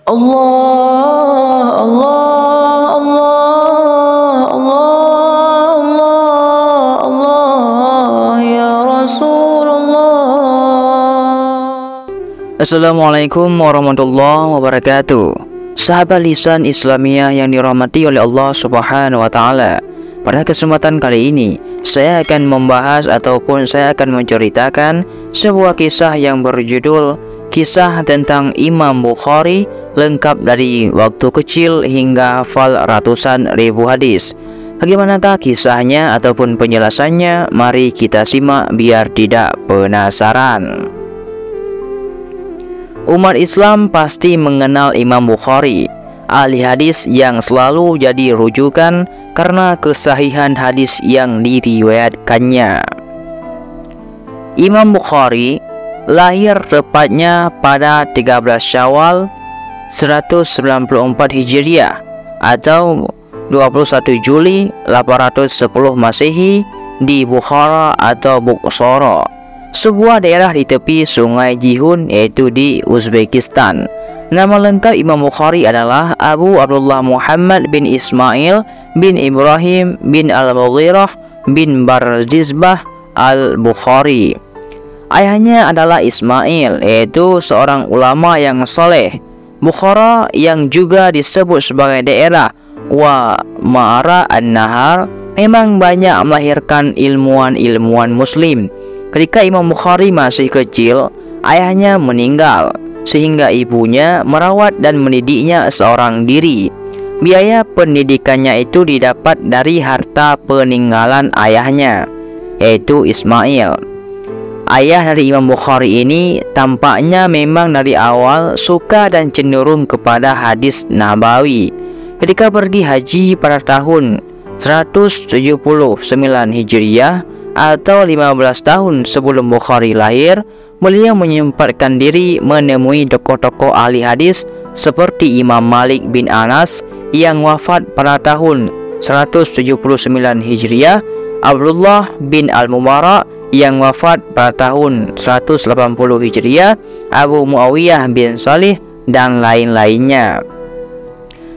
Allah, Allah, Allah, Allah, Allah, Allah, ya Rasulullah. Assalamualaikum warahmatullahi wabarakatuh. Sahabat lisan Islamiyah yang dirahmati oleh Allah Subhanahu wa taala. Pada kesempatan kali ini, saya akan membahas ataupun saya akan menceritakan sebuah kisah yang berjudul Kisah tentang Imam Bukhari, lengkap dari waktu kecil hingga hafal ratusan ribu hadis. Bagaimanakah kisahnya ataupun penjelasannya? Mari kita simak biar tidak penasaran. Umat Islam pasti mengenal Imam Bukhari, ahli hadis yang selalu jadi rujukan karena kesahihan hadis yang diriwayatkannya. Imam Bukhari lahir tepatnya pada 13 Syawal 194 Hijriah atau 21 Juli 810 Masehi di Bukhara atau Bukhara, sebuah daerah di tepi Sungai Jihun, yaitu di Uzbekistan. Nama lengkap Imam Bukhari adalah Abu Abdullah Muhammad bin Ismail bin Ibrahim bin Al-Mughirah bin Barzizbah Al-Bukhari. Ayahnya adalah Ismail, yaitu seorang ulama yang soleh. Bukhara yang juga disebut sebagai daerah Wa Ma'ara An-Nahar memang banyak melahirkan ilmuwan-ilmuwan muslim. Ketika Imam Bukhari masih kecil, ayahnya meninggal sehingga ibunya merawat dan mendidiknya seorang diri. Biaya pendidikannya itu didapat dari harta peninggalan ayahnya, yaitu Ismail. Ayah dari Imam Bukhari ini tampaknya memang dari awal suka dan cenderung kepada hadis nabawi. Ketika pergi haji pada tahun 179 Hijriah atau 15 tahun sebelum Bukhari lahir, beliau menyempatkan diri menemui tokoh-tokoh ahli hadis seperti Imam Malik bin Anas yang wafat pada tahun 179 Hijriah, Abdullah bin Al-Mubarak yang wafat pada tahun 180 Hijriah, Abu Muawiyah bin Salih, dan lain-lainnya.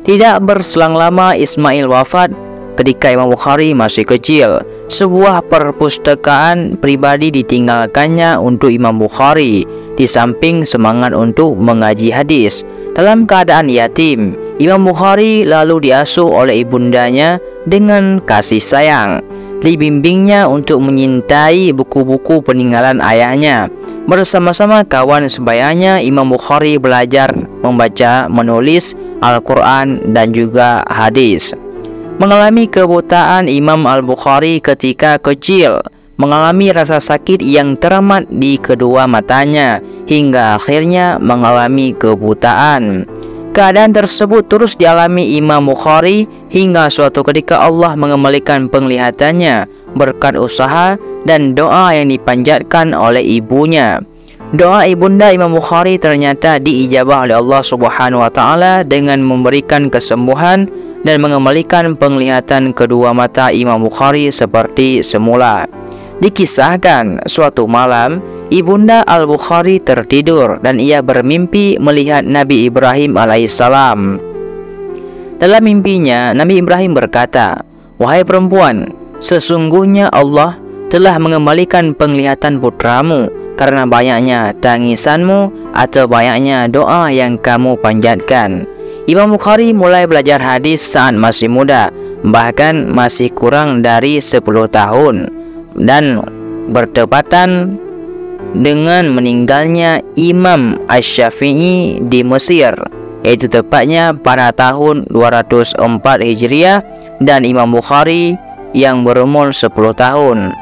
Tidak berselang lama Ismail wafat ketika Imam Bukhari masih kecil. Sebuah perpustakaan pribadi ditinggalkannya untuk Imam Bukhari, di samping semangat untuk mengaji hadis. Dalam keadaan yatim, Imam Bukhari lalu diasuh oleh ibundanya dengan kasih sayang. Dibimbingnya untuk menyintai buku-buku peninggalan ayahnya. Bersama-sama kawan sebayanya, Imam Bukhari belajar membaca, menulis Al-Quran dan juga hadis. Mengalami kebutaan Imam Al-Bukhari ketika kecil, mengalami rasa sakit yang teramat di kedua matanya, hingga akhirnya mengalami kebutaan. Keadaan tersebut terus dialami Imam Bukhari hingga suatu ketika Allah mengembalikan penglihatannya berkat usaha dan doa yang dipanjatkan oleh ibunya. Doa ibunda Imam Bukhari ternyata diijabah oleh Allah Subhanahu wa taala dengan memberikan kesembuhan dan mengembalikan penglihatan kedua mata Imam Bukhari seperti semula. Dikisahkan suatu malam ibunda Al-Bukhari tertidur dan ia bermimpi melihat Nabi Ibrahim alaihissalam. Dalam mimpinya Nabi Ibrahim berkata, "Wahai perempuan, sesungguhnya Allah telah mengembalikan penglihatan putramu karena banyaknya tangisanmu atau banyaknya doa yang kamu panjatkan." Imam Bukhari mulai belajar hadis saat masih muda, bahkan masih kurang dari 10 tahun, dan bertepatan dengan meninggalnya Imam Asy-Syafi'i di Mesir, yaitu tepatnya pada tahun 204 Hijriah, dan Imam Bukhari yang berumur 10 tahun.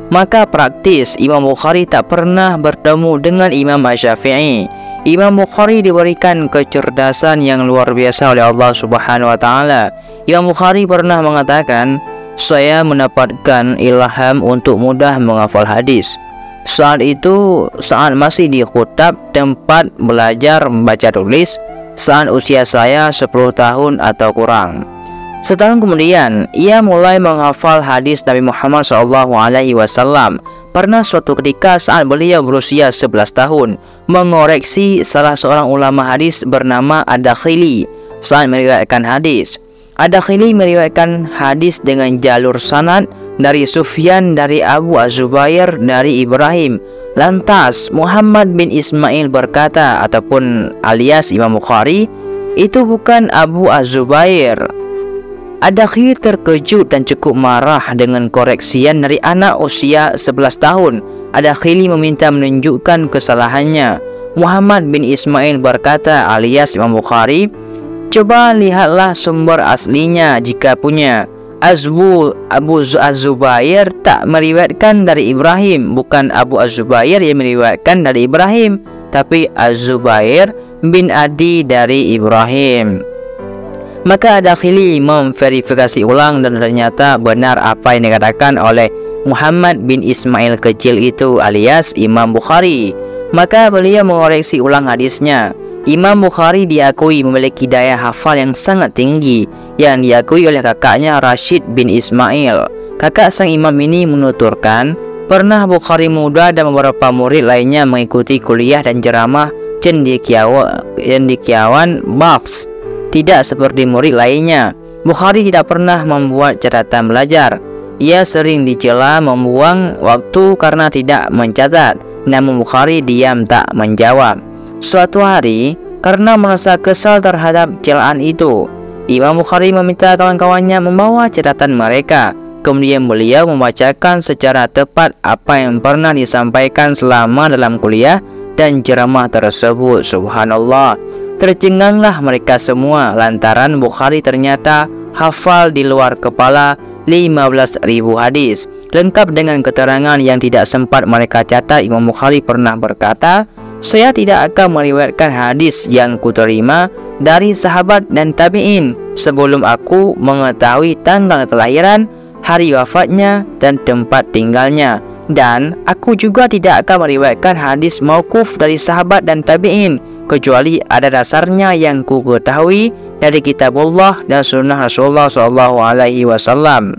Maka praktis Imam Bukhari tak pernah bertemu dengan Imam Asy-Syafi'i. Imam Bukhari diberikan kecerdasan yang luar biasa oleh Allah Subhanahu wa taala. Imam Bukhari pernah mengatakan, "Saya mendapatkan ilham untuk mudah menghafal hadis. Saat itu, saat masih di khutab tempat belajar membaca tulis, saat usia saya 10 tahun atau kurang." Setahun kemudian, ia mulai menghafal hadis Nabi Muhammad SAW. Pernah suatu ketika saat beliau berusia 11 tahun mengoreksi salah seorang ulama hadis bernama Ad-Dakhili saat meriwayatkan hadis. Ad-Dakhili meriwayatkan hadis dengan jalur sanad dari Sufyan dari Abu Az-Zubair dari Ibrahim. Lantas Muhammad bin Ismail berkata, ataupun alias Imam Bukhari, itu bukan Abu Az-Zubair. Ad-Dakhili terkejut dan cukup marah dengan koreksian dari anak usia 11 tahun. Ad-Dakhili meminta menunjukkan kesalahannya. Muhammad bin Ismail berkata, alias Imam Bukhari, coba lihatlah sumber aslinya jika punya. Abu Az-Zubair tak meriwayatkan dari Ibrahim. Bukan Abu Az-Zubair yang meriwayatkan dari Ibrahim, tapi Az-Zubair bin Adi dari Ibrahim. Maka Ad-Dakhili memverifikasi ulang dan ternyata benar apa yang dikatakan oleh Muhammad bin Ismail kecil itu alias Imam Bukhari. Maka beliau mengoreksi ulang hadisnya. Imam Bukhari diakui memiliki daya hafal yang sangat tinggi yang diakui oleh kakaknya Rashid bin Ismail. Kakak sang imam ini menuturkan, pernah Bukhari muda dan beberapa murid lainnya mengikuti kuliah dan ceramah cendekiawan Baks. Tidak seperti murid lainnya, Bukhari tidak pernah membuat catatan belajar. Ia sering dicela membuang waktu karena tidak mencatat. Namun Bukhari diam tak menjawab. Suatu hari, karena merasa kesal terhadap celaan itu, Imam Bukhari meminta kawan-kawannya membawa catatan mereka. Kemudian beliau membacakan secara tepat apa yang pernah disampaikan selama dalam kuliah dan ceramah tersebut. Subhanallah, tercenganglah mereka semua lantaran Bukhari ternyata hafal di luar kepala 15.000 hadis, lengkap dengan keterangan yang tidak sempat mereka catat. Imam Bukhari pernah berkata, saya tidak akan meriwayatkan hadis yang kuterima dari sahabat dan tabi'in sebelum aku mengetahui tanggal kelahiran, hari wafatnya, dan tempat tinggalnya. Dan aku juga tidak akan meriwayatkan hadis mauquf dari sahabat dan tabi'in kecuali ada dasarnya yang ku ketahui dari kitabullah dan sunnah Rasulullah SAW.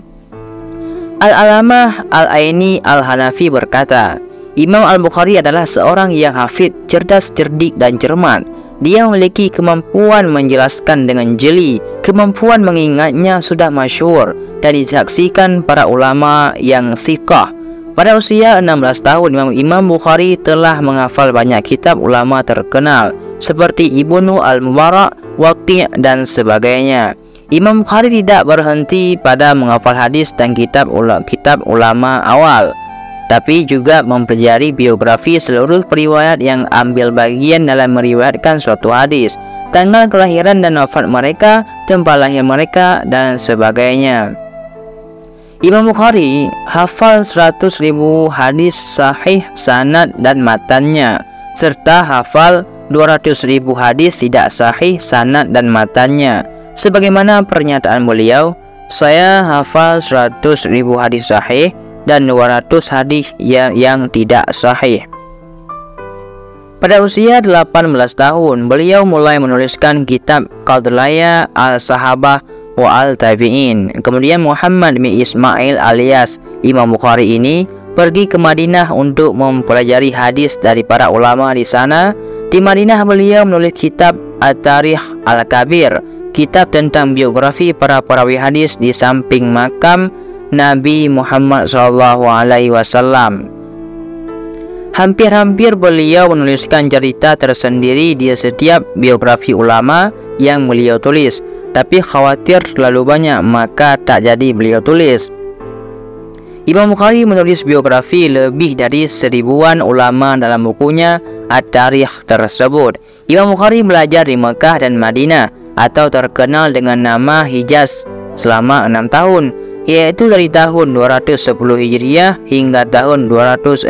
Al-Alamah Al-Aini Al-Hanafi berkata, Imam Al-Bukhari adalah seorang yang hafid, cerdas, cerdik, dan cermat. Dia memiliki kemampuan menjelaskan dengan jeli. Kemampuan mengingatnya sudah masyhur dan disaksikan para ulama yang thiqah. Pada usia 16 tahun, Imam Bukhari telah menghafal banyak kitab ulama terkenal seperti Ibnu Al-Mubarak, Waqi' dan sebagainya. Imam Bukhari tidak berhenti pada menghafal hadis dan kitab ulama awal, tapi juga mempelajari biografi seluruh periwayat yang ambil bagian dalam meriwayatkan suatu hadis, tanggal kelahiran dan wafat mereka, tempat lahir mereka, dan sebagainya. Imam Bukhari hafal 100.000 hadis sahih sanad dan matannya, serta hafal 200.000 hadis tidak sahih sanad dan matannya. Sebagaimana pernyataan beliau, saya hafal 100.000 hadis sahih dan 200 hadis yang tidak sahih. Pada usia 18 tahun, beliau mulai menuliskan kitab Qadlaya Al-Sahabah wa Al-Tabi'in. Kemudian Muhammad bin Ismail alias Imam Bukhari ini pergi ke Madinah untuk mempelajari hadis dari para ulama di sana. Di Madinah beliau menulis kitab At-Tarikh Al-Kabir, kitab tentang biografi para perawi hadis di samping makam Nabi Muhammad SAW. Hampir-hampir beliau menuliskan cerita tersendiri di setiap biografi ulama yang beliau tulis, tapi khawatir terlalu banyak maka tak jadi beliau tulis. Imam Bukhari menulis biografi lebih dari 1000-an ulama dalam bukunya At-Tarikh tersebut. Imam Bukhari belajar di Mekah dan Madinah atau terkenal dengan nama Hijaz selama 6 tahun, yaitu dari tahun 210 Hijriah hingga tahun 216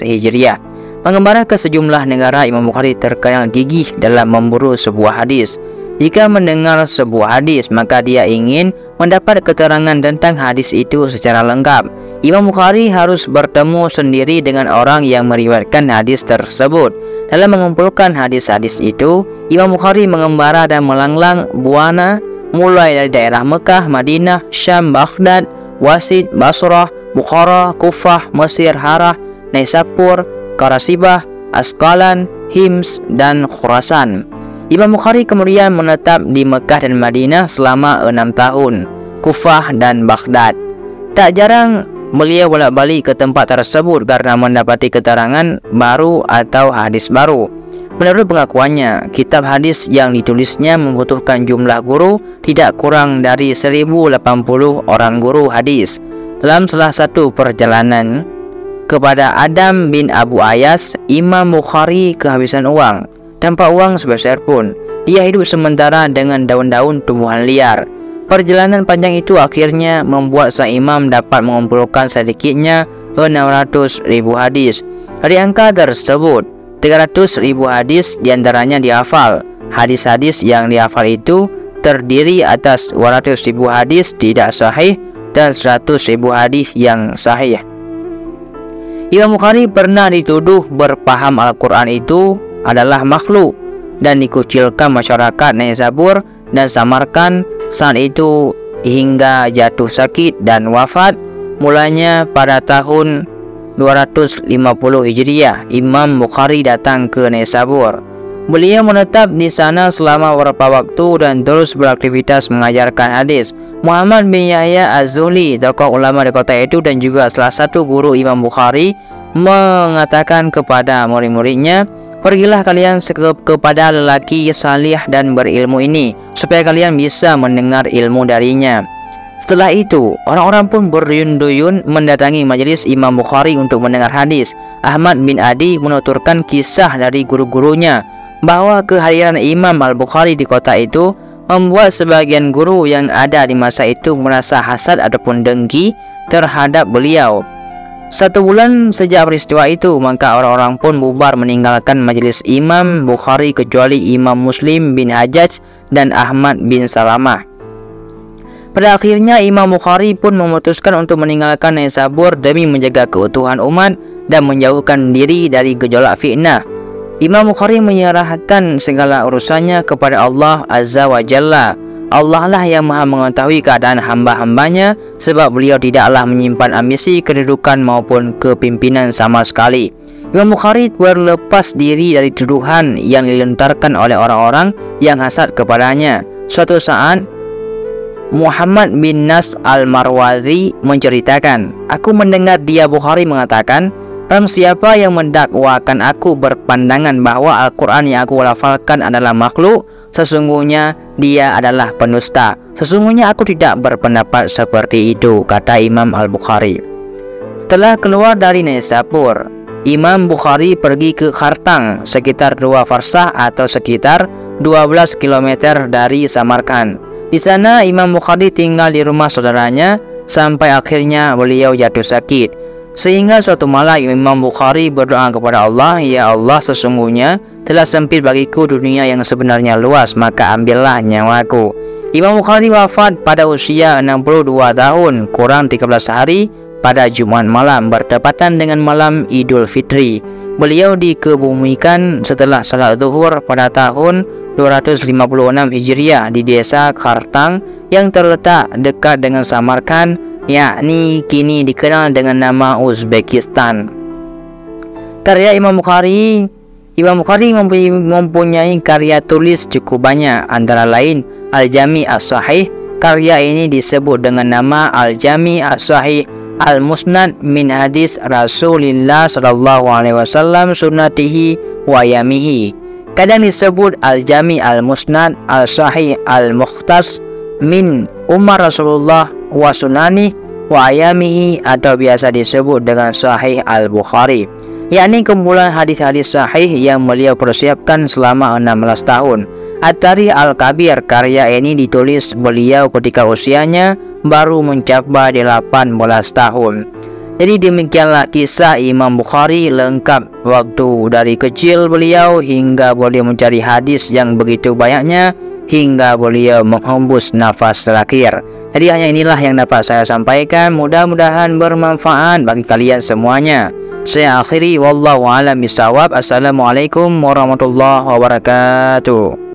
Hijriah. Mengembara ke sejumlah negara, Imam Bukhari terkenal gigih dalam memburu sebuah hadis. Jika mendengar sebuah hadis, maka dia ingin mendapat keterangan tentang hadis itu secara lengkap. Imam Bukhari harus bertemu sendiri dengan orang yang meriwayatkan hadis tersebut. Dalam mengumpulkan hadis-hadis itu, Imam Bukhari mengembara dan melanglang buana mulai dari daerah Mekah, Madinah, Syam, Baghdad, Wasid, Basrah, Bukhara, Kufah, Mesir, Harah, Naisapur, Qarasibah, Asqalan, Hims, dan Khurasan. Imam Bukhari kemudian menetap di Mekah dan Madinah selama 6 tahun, Kufah dan Baghdad. Tak jarang beliau bolak-balik ke tempat tersebut karena mendapati keterangan baru atau hadis baru. Menurut pengakuannya, kitab hadis yang ditulisnya membutuhkan jumlah guru tidak kurang dari 1080 orang guru hadis. Dalam salah satu perjalanan kepada Adam bin Abu Ayas, Imam Bukhari kehabisan uang. Tanpa uang sebesar pun, dia hidup sementara dengan daun-daun tumbuhan liar. Perjalanan panjang itu akhirnya membuat sang imam dapat mengumpulkan sedikitnya 600.000 hadis. Dari angka tersebut, 300.000 hadis diantaranya dihafal. Hadis-hadis yang dihafal itu terdiri atas 200.000 hadis tidak sahih dan 100.000 hadis yang sahih. Imam Bukhari pernah dituduh berpaham Al-Quran itu adalah makhluk dan dikucilkan masyarakat Naisabur dan Samarkand saat itu hingga jatuh sakit dan wafat. Mulanya pada tahun 250 Hijriah, Imam Bukhari datang ke Naisabur. Beliau menetap di sana selama beberapa waktu dan terus beraktivitas mengajarkan hadis. Muhammad bin Yahya Az-Zuhli, tokoh ulama di kota itu dan juga salah satu guru Imam Bukhari, mengatakan kepada murid-muridnya, "Pergilah kalian kepada lelaki salih dan berilmu ini, supaya kalian bisa mendengar ilmu darinya." Setelah itu, orang-orang pun berduyun-duyun mendatangi majelis Imam Bukhari untuk mendengar hadis. Ahmad bin Adi menuturkan kisah dari guru-gurunya bahwa kehadiran Imam Al-Bukhari di kota itu membuat sebagian guru yang ada di masa itu merasa hasad ataupun dengki terhadap beliau. 1 bulan sejak peristiwa itu, maka orang-orang pun bubar meninggalkan majelis Imam Bukhari kecuali Imam Muslim bin Hajjaj dan Ahmad bin Salamah. Pada akhirnya Imam Bukhari pun memutuskan untuk meninggalkan Naisabur demi menjaga keutuhan umat dan menjauhkan diri dari gejolak fitnah. Imam Bukhari menyerahkan segala urusannya kepada Allah Azza wa Jalla. Allah lah yang maha mengetahui keadaan hamba-hambanya, sebab beliau tidaklah menyimpan ambisi kedudukan maupun kepimpinan sama sekali. Imam Bukhari berlepas diri dari tuduhan yang dilontarkan oleh orang-orang yang hasad kepadanya. Suatu saat, Muhammad bin Nas al-Marwazi menceritakan, "Aku mendengar dia Bukhari mengatakan, barang siapa yang mendakwakan aku berpandangan bahwa Al-Quran yang aku lafalkan adalah makhluk, sesungguhnya dia adalah penusta. Sesungguhnya aku tidak berpendapat seperti itu," kata Imam Al-Bukhari. Setelah keluar dari Naisabur, Imam Bukhari pergi ke Khartang, sekitar 2 farsah atau sekitar 12 km dari Samarkand. Di sana Imam Bukhari tinggal di rumah saudaranya sampai akhirnya beliau jatuh sakit. Sehingga suatu malam Imam Bukhari berdoa kepada Allah, "Ya Allah, sesungguhnya telah sempit bagiku dunia yang sebenarnya luas, maka ambillah nyawaku." Imam Bukhari wafat pada usia 62 tahun kurang 13 hari pada Jumat malam bertepatan dengan malam Idul Fitri. Beliau dikebumikan setelah salat zuhur pada tahun 256 Hijriah di desa Khartang yang terletak dekat dengan Samarkand, yakni kini dikenal dengan nama Uzbekistan. Karya Imam Bukhari mempunyai karya tulis cukup banyak, antara lain Al-Jami' As-Sahih. Karya ini disebut dengan nama Al-Jami' As-Sahih Al-Musnad min hadis Rasulillah sallallahu alaihi wasallam sunnatihi wa yamihi. Kadang disebut Al-Jami' Al-Musnad Al-Sahih Al-Mukhtas min Umar Rasulullah wa sunani wa ayamihi, atau biasa disebut dengan Sahih Al-Bukhari, yakni kumpulan hadis-hadis sahih yang beliau persiapkan selama 16 tahun. At-Tarikh Al-Kabir, karya ini ditulis beliau ketika usianya baru mencapai 18 tahun. Jadi demikianlah kisah Imam Bukhari lengkap, waktu dari kecil beliau hingga beliau mencari hadis yang begitu banyaknya hingga beliau menghembus nafas terakhir. Jadi hanya inilah yang dapat saya sampaikan, mudah-mudahan bermanfaat bagi kalian semuanya. Saya akhiri, wallahu a'lam bishawab. Assalamualaikum warahmatullahi wabarakatuh.